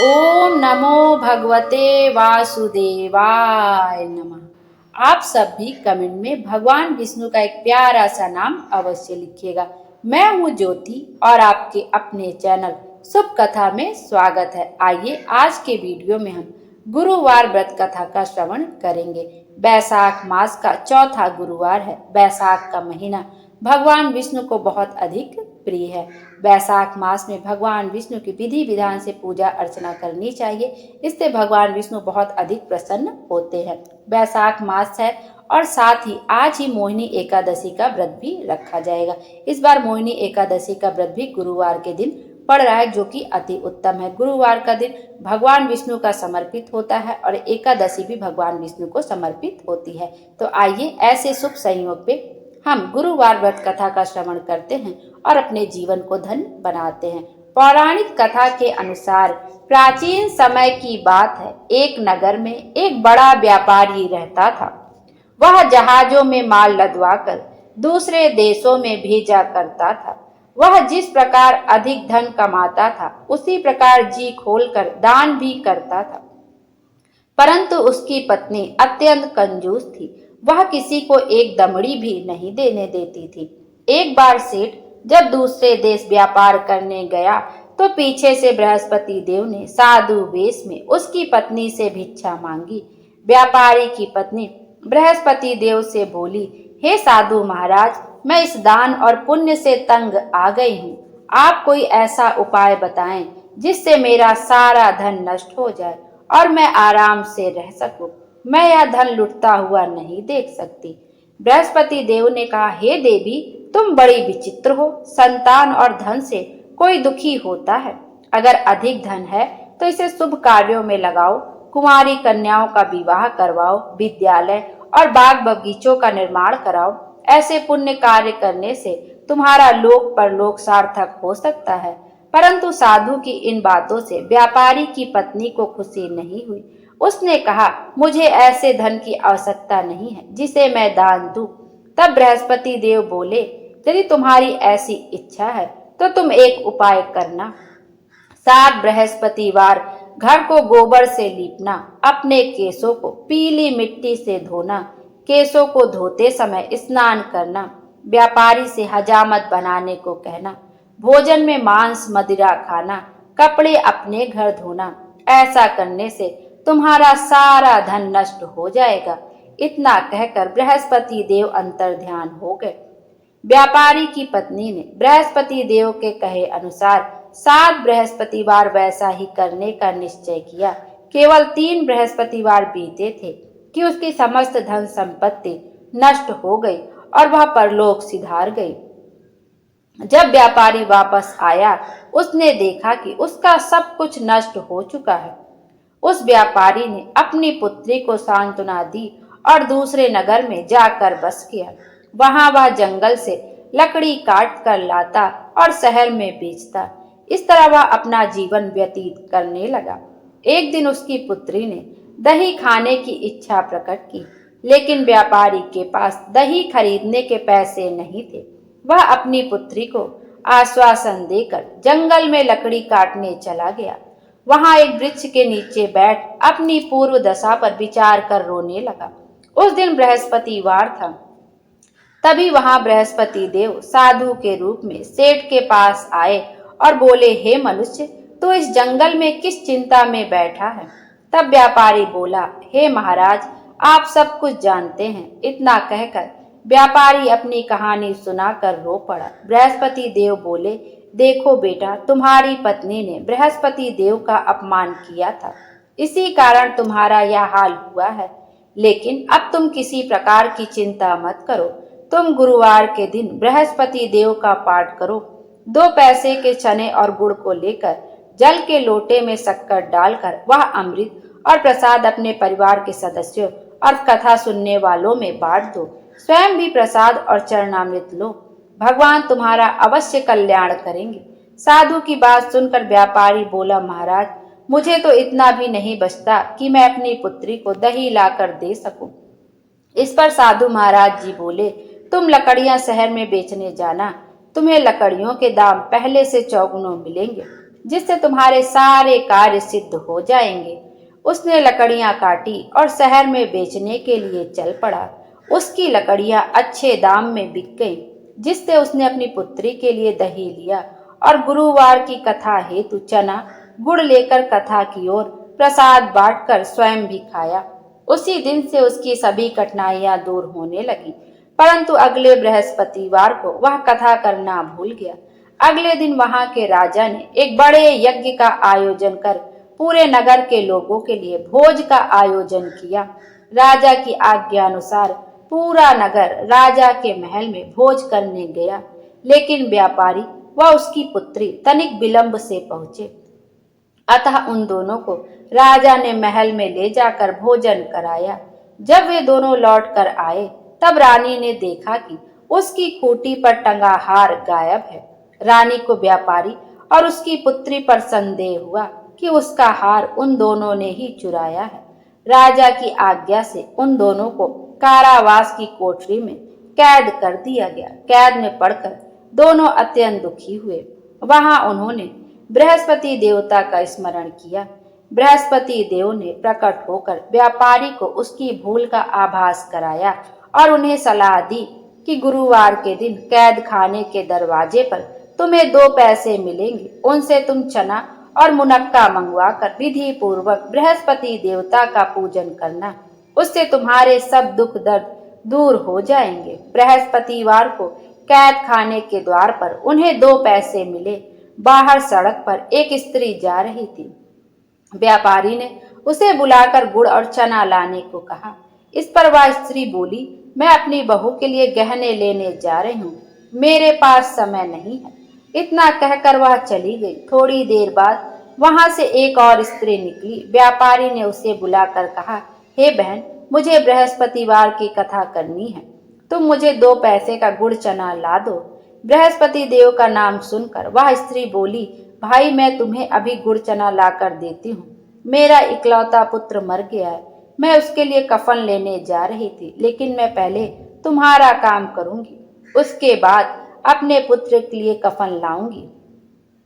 ओम नमो भगवते वासुदेवाय नमः। आप सब भी कमेंट में भगवान विष्णु का एक प्यारा सा नाम अवश्य लिखिएगा। मैं हूँ ज्योति और आपके अपने चैनल शुभ कथा में स्वागत है। आइए आज के वीडियो में हम गुरुवार व्रत कथा का श्रवण करेंगे। बैसाख मास का चौथा गुरुवार है। बैसाख का महीना भगवान विष्णु को बहुत अधिक प्रिय है। बैसाख मास में भगवान विष्णु की विधि विधान से पूजा अर्चना करनी चाहिए। इससे भगवान विष्णु बहुत अधिक प्रसन्न होते हैं। बैसाख मास है और साथ ही आज ही मोहिनी एकादशी का व्रत भी रखा जाएगा। इस बार मोहिनी एकादशी का व्रत भी गुरुवार के दिन पड़ रहा है, जो कि अति उत्तम है। गुरुवार का दिन भगवान विष्णु का समर्पित होता है और एकादशी भी भगवान विष्णु को समर्पित होती है। तो आइए ऐसे शुभ संयोग पे हम गुरुवार व्रत कथा का श्रवण करते हैं और अपने जीवन को धन्य बनाते हैं। पौराणिक कथा के अनुसार प्राचीन समय की बात है। एक नगर में एक बड़ा व्यापारी रहता था। वह जहाजों में माल लदवाकर दूसरे देशों में भेजा करता था। वह जिस प्रकार अधिक धन कमाता था, उसी प्रकार जी खोलकर दान भी करता था। परंतु उसकी पत्नी अत्यंत कंजूस थी। वह किसी को एक दमड़ी भी नहीं देने देती थी। एक बार सेठ जब दूसरे देश व्यापार करने गया तो पीछे से बृहस्पति देव ने साधु वेश में उसकी पत्नी से भिक्षा मांगी। व्यापारी की पत्नी बृहस्पति देव से बोली, हे साधु महाराज, मैं इस दान और पुण्य से तंग आ गई हूँ। आप कोई ऐसा उपाय बताएं जिससे मेरा सारा धन नष्ट हो जाए और मैं आराम से रह सकूं। मैं यह धन लुटता हुआ नहीं देख सकती। बृहस्पति देव ने कहा, हे देवी, तुम बड़ी विचित्र हो। संतान और धन से कोई दुखी होता है। अगर अधिक धन है तो इसे शुभ कार्यों में लगाओ। कुंवारी कन्याओं का विवाह करवाओ, विद्यालय और बाग बगीचों का निर्माण कराओ। ऐसे पुण्य कार्य करने से तुम्हारा लोक परलोक सार्थक हो सकता है। परंतु साधु की इन बातों से व्यापारी की पत्नी को खुशी नहीं हुई। उसने कहा, मुझे ऐसे धन की आवश्यकता नहीं है जिसे मैं दान दूं। तब बृहस्पति देव बोले, यदि तुम्हारी ऐसी इच्छा है तो तुम एक उपाय करना। 7 बृहस्पतिवार घर को गोबर से लीपना, अपने केसों को पीली मिट्टी से धोना, केसों को धोते समय स्नान करना, व्यापारी से हजामत बनाने को कहना, भोजन में मांस मदिरा खाना, कपड़े अपने घर धोना। ऐसा करने से तुम्हारा सारा धन नष्ट हो जाएगा। इतना कहकर बृहस्पति देव अंतर ध्यान हो गए। व्यापारी की पत्नी ने बृहस्पति देव के कहे अनुसार 7 बृहस्पतिवार वैसा ही करने का निश्चय किया। केवल 3 बृहस्पतिवार बीते थे कि उसकी समस्त धन संपत्ति नष्ट हो गई और वह परलोक सिधार गई। जब व्यापारी वापस आया, उसने देखा कि उसका सब कुछ नष्ट हो चुका है। उस व्यापारी ने अपनी पुत्री को सांत्वना दी और दूसरे नगर में जाकर बस किया। वहां वह जंगल से लकड़ी काट कर लाता और शहर में बेचता। इस तरह वह अपना जीवन व्यतीत करने लगा। एक दिन उसकी पुत्री ने दही खाने की इच्छा प्रकट की, लेकिन व्यापारी के पास दही खरीदने के पैसे नहीं थे। वह अपनी पुत्री को आश्वासन देकर जंगल में लकड़ी काटने चला गया। वहां एक वृक्ष के नीचे बैठ अपनी पूर्व दशा पर विचार कर रोने लगा। उस दिन बृहस्पतिवार था। तभी वहां बृहस्पति देव साधु के रूप में सेठ के पास आए और बोले, हे मनुष्य, तू इस जंगल में किस चिंता में बैठा है? तब व्यापारी बोला, हे महाराज, आप सब कुछ जानते हैं। इतना कहकर व्यापारी अपनी कहानी सुनाकर रो पड़ा। बृहस्पति देव बोले, देखो बेटा, तुम्हारी पत्नी ने बृहस्पति देव का अपमान किया था, इसी कारण तुम्हारा यह हाल हुआ है। लेकिन अब तुम किसी प्रकार की चिंता मत करो। तुम गुरुवार के दिन बृहस्पति देव का पाठ करो। 2 पैसे के चने और गुड़ को लेकर जल के लोटे में शक्कर डालकर वह अमृत और प्रसाद अपने परिवार के सदस्यों और कथा सुनने वालों में बांट दो। स्वयं भी प्रसाद और चरणामृत लो। भगवान तुम्हारा अवश्य कल्याण करेंगे। साधु की बात सुनकर व्यापारी बोला, महाराज, मुझे तो इतना भी नहीं बचता कि मैं अपनी पुत्री को दही लाकर दे सकूं। इस पर साधु महाराज जी बोले, तुम लकड़ियां शहर में बेचने जाना। तुम्हें लकड़ियों के दाम पहले से चौगुने मिलेंगे। जिससे तुम्हारे सारे कार्य सिद्ध हो जाएंगे। उसने लकड़ियां काटी और शहर में बेचने के लिए चल पड़ा। उसकी लकड़ियां अच्छे दाम में बिक गई, जिससे उसने अपनी पुत्री के लिए दही लिया और गुरुवार की कथा हेतु चना गुड़ लेकर कथा की ओर प्रसाद बांटकर स्वयं भी खाया। उसी दिन से उसकी सभी कठिनाइयां दूर होने लगी। परंतु अगले बृहस्पतिवार को वह कथा करना भूल गया। अगले दिन वहां के राजा ने एक बड़े यज्ञ का आयोजन कर पूरे नगर के लोगों के लिए भोज का आयोजन किया। राजा की आज्ञा अनुसार पूरा नगर राजा के महल में भोज करने गया, लेकिन व्यापारी व उसकी पुत्री तनिक विलंब से पहुंचे। अतः उन दोनों को राजा ने महल में ले जाकर भोजन कराया। जब वे दोनों लौट कर आए, तब रानी ने देखा कि उसकी खूंटी पर टंगा हार गायब है। रानी को व्यापारी और उसकी पुत्री पर संदेह हुआ कि उसका हार उन दोनों ने ही चुराया है। राजा की आज्ञा से उन दोनों को कारावास की कोठरी में कैद कर दिया गया। कैद में पड़कर दोनों अत्यंत दुखी हुए। वहां उन्होंने बृहस्पति देवता का स्मरण किया। बृहस्पति देव ने प्रकट होकर व्यापारी को उसकी भूल का आभास कराया और उन्हें सलाह दी कि गुरुवार के दिन कैद खाने के दरवाजे पर तुम्हें 2 पैसे मिलेंगे। उनसे तुम चना और मुनक्का मंगवाकर विधि पूर्वक बृहस्पति देवता का पूजन करना। उससे तुम्हारे सब दुख दर्द दूर हो जाएंगे। बृहस्पतिवार को कैद खाने के द्वार पर उन्हें 2 पैसे मिले। बाहर सड़क पर एक स्त्री जा रही थी। व्यापारी ने उसे बुलाकर गुड़ और चना लाने को कहा। इस पर वह स्त्री बोली, मैं अपनी बहू के लिए गहने लेने जा रही हूँ, मेरे पास समय नहीं है। इतना कहकर वह चली गई। थोड़ी देर बाद वहां से एक और स्त्री निकली। व्यापारी ने उसे बुलाकर कहा, हे बहन, मुझे बृहस्पतिवार की कथा करनी है, तुम मुझे 2 पैसे का गुड़ चना ला दो। बृहस्पति देव का नाम सुनकर वह स्त्री बोली, भाई, मैं तुम्हें अभी गुड़ चना लाकर देती हूँ। मेरा इकलौता पुत्र मर गया है, मैं उसके लिए कफन लेने जा रही थी, लेकिन मैं पहले तुम्हारा काम करूंगी, उसके बाद अपने पुत्र के लिए कफन लाऊंगी।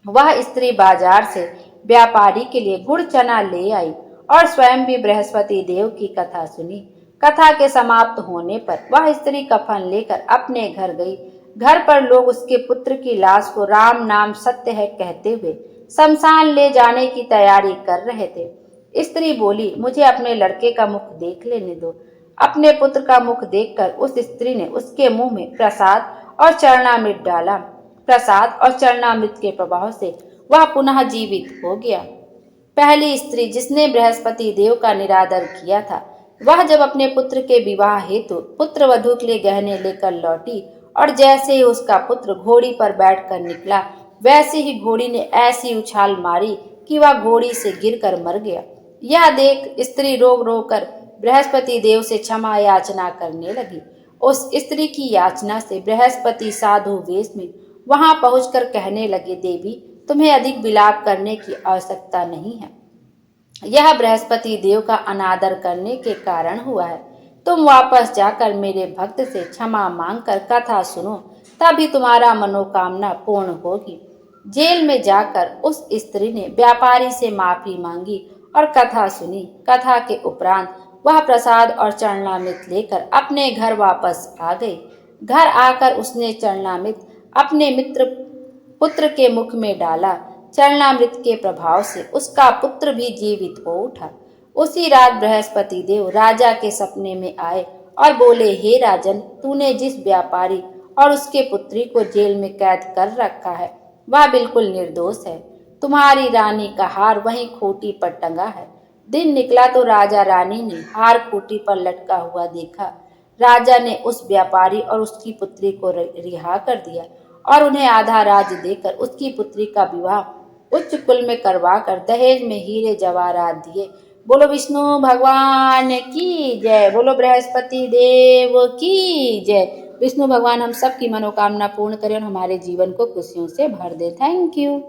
वह स्त्री बाजार से व्यापारी के लिए गुड़ चना ले आई और स्वयं भी बृहस्पति देव की कथा सुनी। कथा के समाप्त होने पर वह स्त्री कफन लेकर अपने घर गई। घर पर लोग उसके पुत्र की लाश को राम नाम सत्य है कहते हुए शमशान ले जाने की तैयारी कर रहे थे। स्त्री बोली, मुझे अपने लड़के का मुख देख लेने दो। अपने पुत्र का मुख देखकर उस स्त्री ने उसके मुंह में प्रसाद और चरणामृत डाला। प्रसाद और चरणामृत के प्रभाव से वह पुनः जीवित हो गया। पहली स्त्री जिसने बृहस्पति देव का निरादर किया था, वह जब अपने पुत्र के विवाह हेतु पुत्र वधू के लिए गहने लेकर लौटी और जैसे ही उसका पुत्र घोड़ी पर बैठकर निकला, वैसे ही घोड़ी ने ऐसी उछाल मारी कि वह घोड़ी से गिरकर मर गया। यह देख स्त्री रो रो कर बृहस्पति देव से क्षमा याचना करने लगी। उस स्त्री की याचना से बृहस्पति साधु वेश में वहां पहुंचकर कहने लगे, देवी, तुम्हें अधिक विलाप करने की आवश्यकता नहीं है। यह बृहस्पति देव का अनादर करने के कारण हुआ है। तुम वापस जाकर मेरे भक्त से क्षमा मांगकर कथा सुनो, तभी तुम्हारा मनोकामना पूर्ण होगी। जेल में जाकर उस स्त्री ने व्यापारी से माफी मांगी और कथा सुनी। कथा के उपरांत वह प्रसाद और चरणामृत लेकर अपने घर वापस आ गई। घर आकर उसने चरणामृत अपने मित्र पुत्र के मुख में डाला। चरणामृत के प्रभाव से उसका पुत्र भी जीवित हो उठा। उसी रात बृहस्पति देव राजा के सपने में आए और बोले, हे राजन, तूने जिस व्यापारी और उसके पुत्री को जेल में कैद कर रखा है, वह बिल्कुल निर्दोष है। तुम्हारी रानी का हार वहीं खूंटी पर टंगा है। दिन निकला तो राजा रानी ने हार खूंटी पर लटका हुआ देखा। राजा ने उस व्यापारी और उसकी पुत्री को रिहा कर दिया और उन्हें आधा राज्य देकर उसकी पुत्री का विवाह उच्च कुल में करवाकर दहेज में हीरे जवाहरात दिए। बोलो विष्णु भगवान की जय, बोलो बृहस्पति देव की जय। विष्णु भगवान हम सब की मनोकामना पूर्ण करें और हमारे जीवन को खुशियों से भर दे। Thank you.